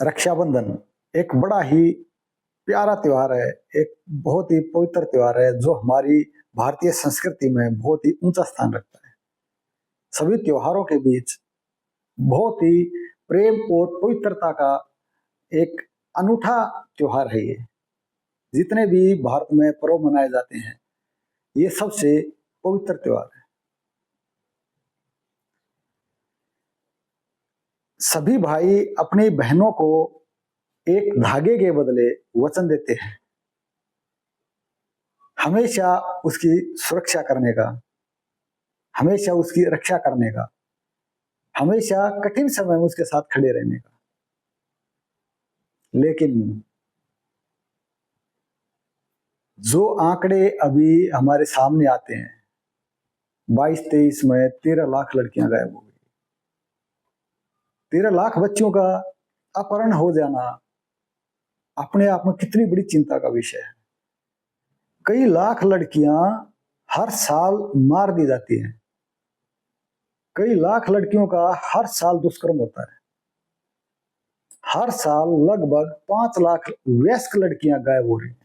रक्षाबंधन एक बड़ा ही प्यारा त्योहार है। एक बहुत ही पवित्र त्योहार है जो हमारी भारतीय संस्कृति में बहुत ही ऊंचा स्थान रखता है। सभी त्योहारों के बीच बहुत ही प्रेम और पवित्रता का एक अनूठा त्योहार है ये। जितने भी भारत में पर्व मनाए जाते हैं, ये सबसे पवित्र त्योहार है। सभी भाई अपनी बहनों को एक धागे के बदले वचन देते हैं, हमेशा उसकी सुरक्षा करने का, हमेशा उसकी रक्षा करने का, हमेशा कठिन समय में उसके साथ खड़े रहने का। लेकिन जो आंकड़े अभी हमारे सामने आते हैं, 22-23 में 13 लाख लड़कियां गायब हो गई। 13 लाख बच्चों का अपहरण हो जाना अपने आप में कितनी बड़ी चिंता का विषय है। कई लाख लड़कियां हर साल मार दी जाती हैं। कई लाख लड़कियों का हर साल दुष्कर्म होता है। हर साल लगभग 5 लाख वयस्क लड़कियां गायब हो रही हैं।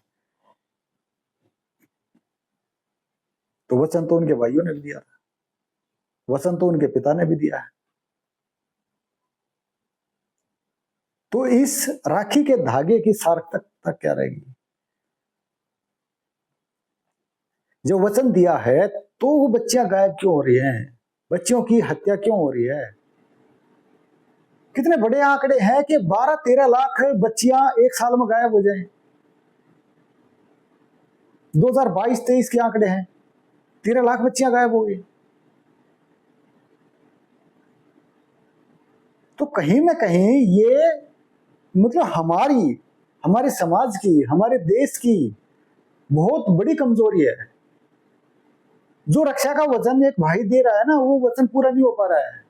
तो वचन तो उनके भाइयों ने भी दिया था, वचन तो उनके पिता ने भी दिया है। तो इस राखी के धागे की सार्थकता क्या रहेगी? जो वचन दिया है तो वो बच्चियां गायब क्यों हो रही हैं? बच्चियों की हत्या क्यों हो रही है? कितने बड़े आंकड़े हैं कि 12-13 लाख बच्चियां एक साल में गायब हो जाएं। 2022-23 के आंकड़े हैं, 13 लाख बच्चियां गायब हो गई। तो कहीं ना कहीं ये मतलब हमारे समाज की, हमारे देश की बहुत बड़ी कमजोरी है। जो रक्षा का वचन एक भाई दे रहा है ना, वो वचन पूरा नहीं हो पा रहा है,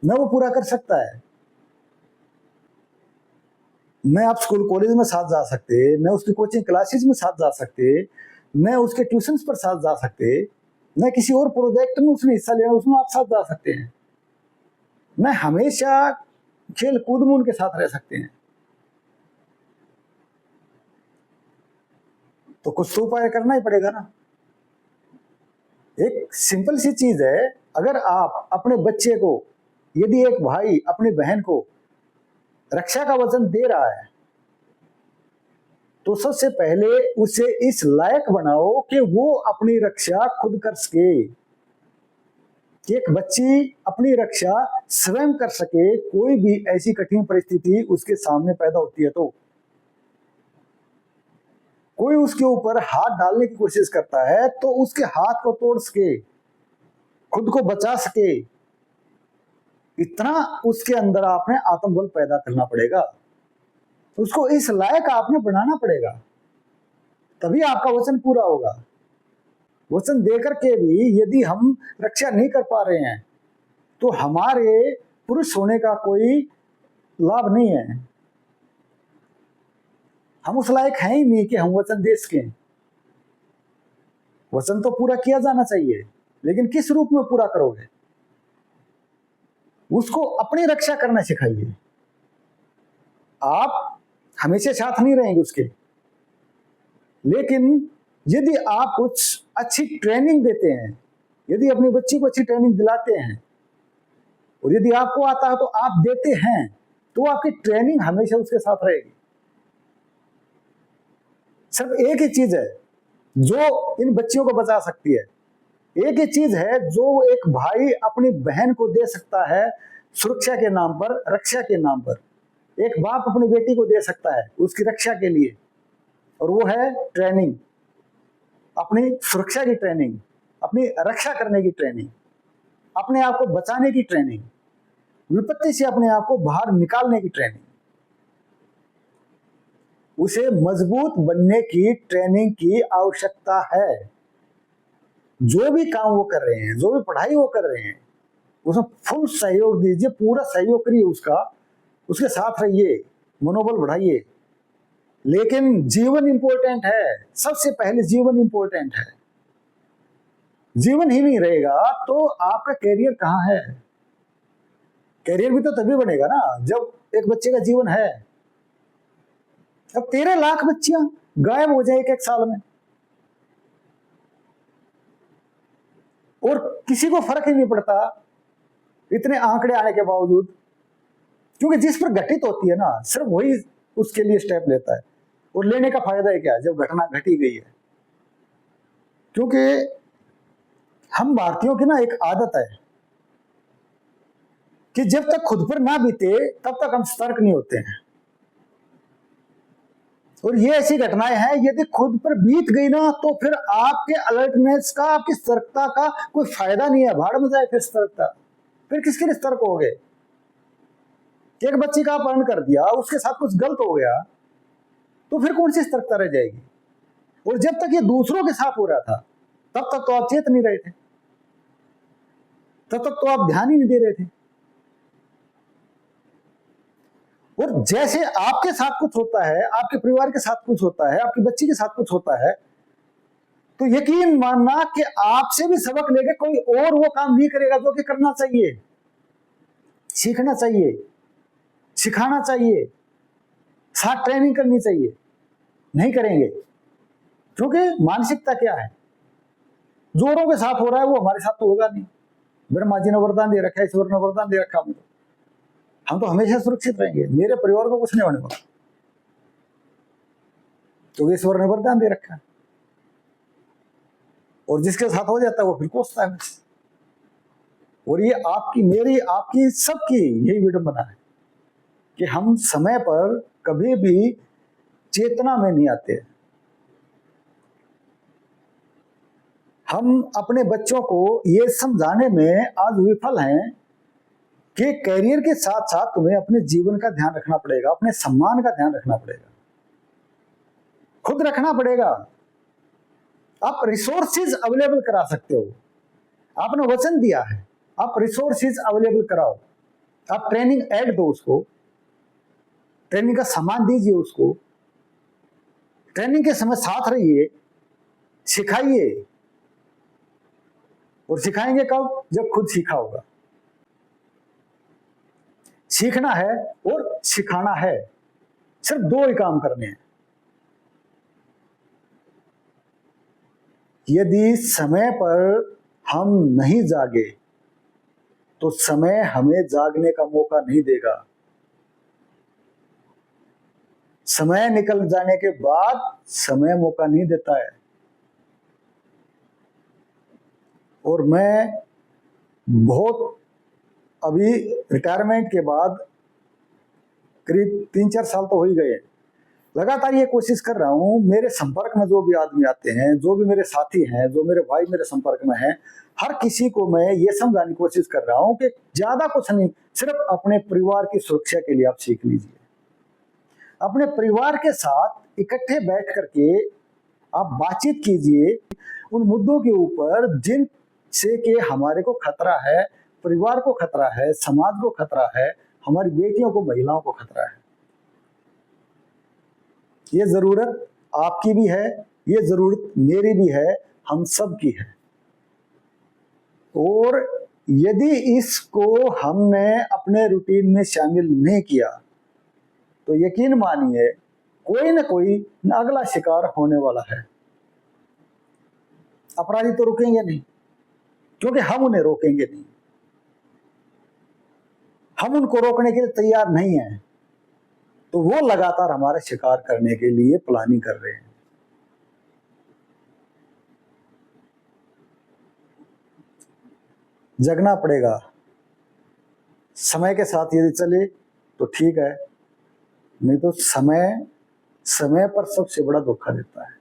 न वो पूरा कर सकता है। न आप स्कूल कॉलेज में साथ जा सकते, न उसकी कोचिंग क्लासेस में साथ जा सकते, न उसके ट्यूशंस पर साथ जा सकते, न किसी और प्रोजेक्ट में उसने हिस्सा लेना, उसमें आप साथ जा सकते हैं, न हमेशा खेल कूद में उनके साथ रह सकते हैं। तो कुछ तो उपाय करना ही पड़ेगा ना। एक सिंपल सी चीज है, अगर आप अपने बच्चे को, यदि एक भाई अपनी बहन को रक्षा का वचन दे रहा है, तो सबसे पहले उसे इस लायक बनाओ कि वो अपनी रक्षा खुद कर सके। एक बच्ची अपनी रक्षा स्वयं कर सके, कोई भी ऐसी कठिन परिस्थिति उसके सामने पैदा होती है तो कोई उसके ऊपर हाथ डालने की कोशिश करता है तो उसके हाथ को तोड़ सके, खुद को बचा सके, इतना उसके अंदर आपने आत्मबल पैदा करना पड़ेगा। उसको इस लायक आपने बनाना पड़ेगा, तभी आपका वचन पूरा होगा। वचन देकर के भी यदि हम रक्षा नहीं कर पा रहे हैं तो हमारे पुरुष होने का कोई लाभ नहीं है। हम उस लायक हैं ही नहीं कि हम वचन दे सकें। वचन तो पूरा किया जाना चाहिए, लेकिन किस रूप में पूरा करोगे? उसको अपनी रक्षा करना सिखाइए। आप हमेशा साथ नहीं रहेंगे उसके, लेकिन यदि आप कुछ अच्छी ट्रेनिंग देते हैं, यदि अपनी बच्ची को अच्छी ट्रेनिंग दिलाते हैं, और यदि आपको आता है तो आप देते हैं, तो आपकी ट्रेनिंग हमेशा उसके साथ रहेगी। सिर्फ एक ही चीज है जो इन बच्चियों को बचा सकती है, एक ही चीज है जो एक भाई अपनी बहन को दे सकता है सुरक्षा के नाम पर, रक्षा के नाम पर। एक बाप अपनी बेटी को दे सकता है उसकी रक्षा के लिए, और वो है ट्रेनिंग, अपनी सुरक्षा की ट्रेनिंग, अपनी रक्षा करने की ट्रेनिंग, अपने आप को बचाने की ट्रेनिंग, विपत्ति से अपने आप को बाहर निकालने की ट्रेनिंग। उसे मजबूत बनने की ट्रेनिंग की आवश्यकता है। जो भी काम वो कर रहे हैं, जो भी पढ़ाई वो कर रहे हैं, उसमें फुल सहयोग दीजिए, पूरा सहयोग करिए उसका, उसके साथ रहिए, मनोबल बढ़ाइए। लेकिन जीवन इंपॉर्टेंट है, सबसे पहले जीवन इंपॉर्टेंट है। जीवन ही नहीं रहेगा तो आपका कैरियर कहां है? कैरियर भी तो तभी बनेगा ना जब एक बच्चे का जीवन है। अब 13 लाख बच्चियां गायब हो जाए एक साल में, और किसी को फर्क ही नहीं पड़ता इतने आंकड़े आने के बावजूद, क्योंकि जिस पर घटित होती है ना सिर्फ वही उसके लिए स्टेप लेता है। और लेने का फायदा है क्या जब घटना घटी गई है? क्योंकि हम भारतीयों की ना एक आदत है कि जब तक खुद पर ना बीते तब तक हम सतर्क नहीं होते हैं। और ये ऐसी घटनाएं हैं, यदि खुद पर बीत गई ना तो फिर आपके अलर्टनेस का, आपकी सतर्कता का कोई फायदा नहीं है। भाड़ में जाए फिर सतर्कता, फिर किसके लिए सतर्क हो गए? एक बच्ची का अपहरण कर दिया, उसके साथ कुछ गलत हो गया, तो फिर कौन सी सतर्कता रह जाएगी? और जब तक ये दूसरों के साथ हो रहा था तब तक तो आप चेत नहीं रहे थे, तब तक तो आप ध्यान ही नहीं दे रहे थे। और जैसे आपके साथ कुछ होता है, आपके परिवार के साथ कुछ होता है, आपकी बच्ची के साथ कुछ होता है, तो यकीन मानना कि आपसे भी सबक लेके कोई और वो काम नहीं करेगा जो कि करना चाहिए, सीखना चाहिए, सिखाना चाहिए, साथ ट्रेनिंग करनी चाहिए। नहीं करेंगे, क्योंकि मानसिकता क्या है, जोरों के साथ हो रहा है वो हमारे साथ तो होगा नहीं। ब्रह्मा जी ने वरदान दे रखा है, ईश्वर ने वरदान दे रखा, हम तो हमेशा सुरक्षित रहेंगे, मेरे परिवार को कुछ नहीं होने वाला, क्योंकि ईश्वर ने वरदान दे रखा है। और जिसके साथ हो जाता है वो फिर कोसता है बस। और ये आपकी, मेरी, आपकी, सबकी यही विडंबना है कि हम समय पर कभी भी चेतना में नहीं आते। हम अपने बच्चों को ये समझाने में आज विफल हैं कि कैरियर के साथ साथ तुम्हें अपने जीवन का ध्यान रखना पड़ेगा, अपने सम्मान का ध्यान रखना पड़ेगा, खुद रखना पड़ेगा। आप रिसोर्सेज अवेलेबल करा सकते हो, आपने वचन दिया है, आप रिसोर्सेज अवेलेबल कराओ, आप ट्रेनिंग ऐड दो उसको, ट्रेनिंग का सामान दीजिए उसको, ट्रेनिंग के समय साथ रहिए, सिखाइए। और सिखाएंगे कब? जब खुद सीखा होगा। सीखना है और सिखाना है, सिर्फ दो ही काम करने हैं। यदि समय पर हम नहीं जागे तो समय हमें जागने का मौका नहीं देगा। समय निकल जाने के बाद समय मौका नहीं देता है। और मैं बहुत, अभी रिटायरमेंट के बाद करीब 3-4 साल तो हो ही गए, लगातार ये कोशिश कर रहा हूं, मेरे संपर्क में जो भी आदमी आते हैं, जो भी मेरे साथी हैं, जो मेरे भाई मेरे संपर्क में हैं, हर किसी को मैं ये समझाने की कोशिश कर रहा हूं कि ज्यादा कुछ नहीं, सिर्फ अपने परिवार की सुरक्षा के लिए आप सीख लीजिए। अपने परिवार के साथ इकट्ठे बैठ करके आप बातचीत कीजिए उन मुद्दों के ऊपर जिन से कि हमारे को खतरा है, परिवार को खतरा है, समाज को खतरा है, हमारी बेटियों को, महिलाओं को खतरा है। ये जरूरत आपकी भी है, ये जरूरत मेरी भी है, हम सब की है। और यदि इसको हमने अपने रूटीन में शामिल नहीं किया तो यकीन मानिए कोई ना कोई अगला शिकार होने वाला है। अपराधी तो रुकेंगे नहीं, क्योंकि हम उन्हें रोकेंगे नहीं, हम उनको रोकने के लिए तैयार नहीं हैं, तो वो लगातार हमारे शिकार करने के लिए प्लानिंग कर रहे हैं। जगना पड़ेगा, समय के साथ यदि चले तो ठीक है, नहीं तो समय समय पर सबसे बड़ा धोखा देता है।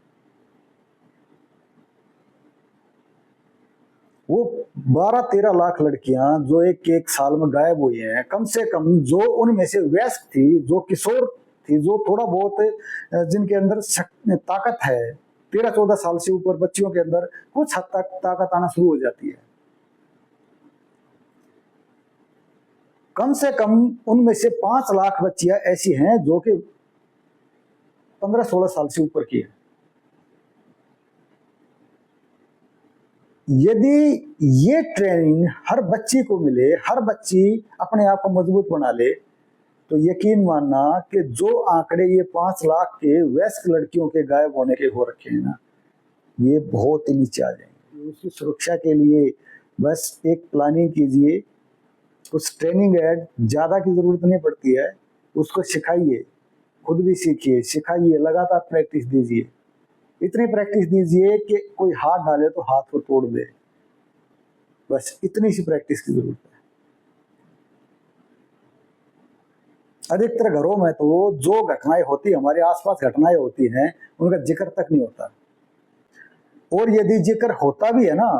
वो 12-13 लाख लड़कियां जो एक साल में गायब हुई हैं, कम से कम जो उनमें से वयस्क थी, जो किशोर थी, जो थोड़ा बहुत जिनके अंदर ताकत है, 13-14 साल से ऊपर बच्चियों के अंदर कुछ हद तक ताकत आना शुरू हो जाती है, कम से कम उनमें से 5 लाख बच्चियां ऐसी हैं जो कि 15-16 साल से ऊपर की है। यदि ये ट्रेनिंग हर बच्ची को मिले, हर बच्ची अपने आप को मजबूत बना ले, तो यकीन मानना कि जो आंकड़े ये 5 लाख के वयस्क लड़कियों के गायब होने के हो रखे हैं ना, ये बहुत ही नीचे आ जाएंगे। उसकी सुरक्षा के लिए बस एक प्लानिंग कीजिए, उस ट्रेनिंग ऐड ज्यादा की जरूरत नहीं पड़ती है, उसको सिखाइए, खुद भी सीखिए, सिखाइए, लगातार प्रैक्टिस दीजिए, इतनी प्रैक्टिस दीजिए कि कोई हाथ डाले तो हाथ को तोड़ दे। बस इतनी सी प्रैक्टिस की जरूरत है। अधिकतर घरों में तो जो घटनाएं होती, हमारे आसपास घटनाएं होती हैं, उनका जिक्र तक नहीं होता, और यदि जिक्र होता भी है ना,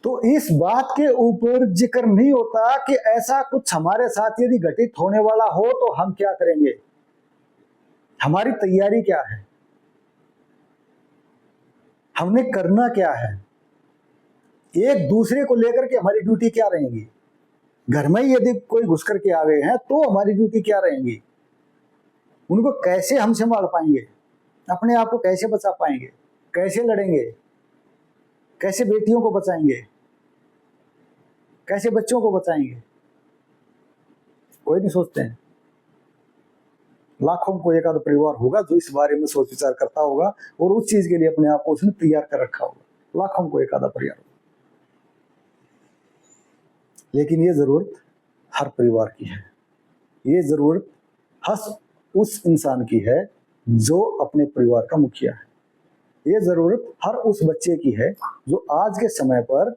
तो इस बात के ऊपर जिक्र नहीं होता कि ऐसा कुछ हमारे साथ यदि घटित होने वाला हो तो हम क्या करेंगे, हमारी तैयारी क्या है, हमने करना क्या है, एक दूसरे को लेकर के हमारी ड्यूटी क्या रहेंगी। घर में ही यदि कोई घुस करके आ गए हैं तो हमारी ड्यूटी क्या रहेंगी, उनको कैसे हम संभाल पाएंगे, अपने आप को कैसे बचा पाएंगे, कैसे लड़ेंगे, कैसे बेटियों को बचाएंगे, कैसे बच्चों को बचाएंगे, कोई नहीं सोचते हैं। लाखों को एक आध परिवार होगा जो इस बारे में सोच विचार करता होगा और उस चीज के लिए अपने आप को उसने तैयार कर रखा होगा, लाखों को एक आधा परिवार होगा। लेकिन ये जरूरत हर परिवार की है, ये जरूरत हर उस इंसान की है जो अपने परिवार का मुखिया है, ये जरूरत हर उस बच्चे की है जो आज के समय पर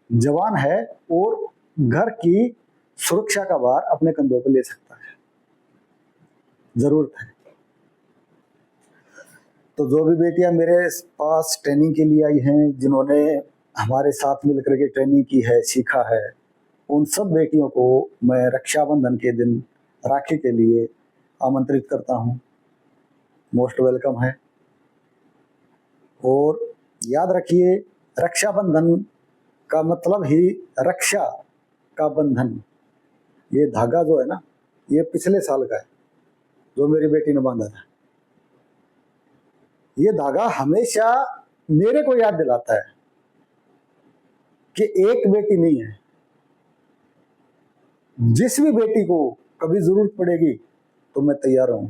जवान है और घर की सुरक्षा का भार अपने कंधों पर ले सकता है, जरूरत है। तो जो भी बेटियां मेरे पास ट्रेनिंग के लिए आई हैं, जिन्होंने हमारे साथ मिलकर के ट्रेनिंग की है, सीखा है, उन सब बेटियों को मैं रक्षाबंधन के दिन राखी के लिए आमंत्रित करता हूं। मोस्ट वेलकम है। और याद रखिए, रक्षाबंधन का मतलब ही रक्षा का बंधन। ये धागा जो है ना, ये पिछले साल का है जो मेरी बेटी ने बांधा था। ये धागा हमेशा मेरे को याद दिलाता है कि एक बेटी नहीं है, जिस भी बेटी को कभी जरूरत पड़ेगी तो मैं तैयार हूं।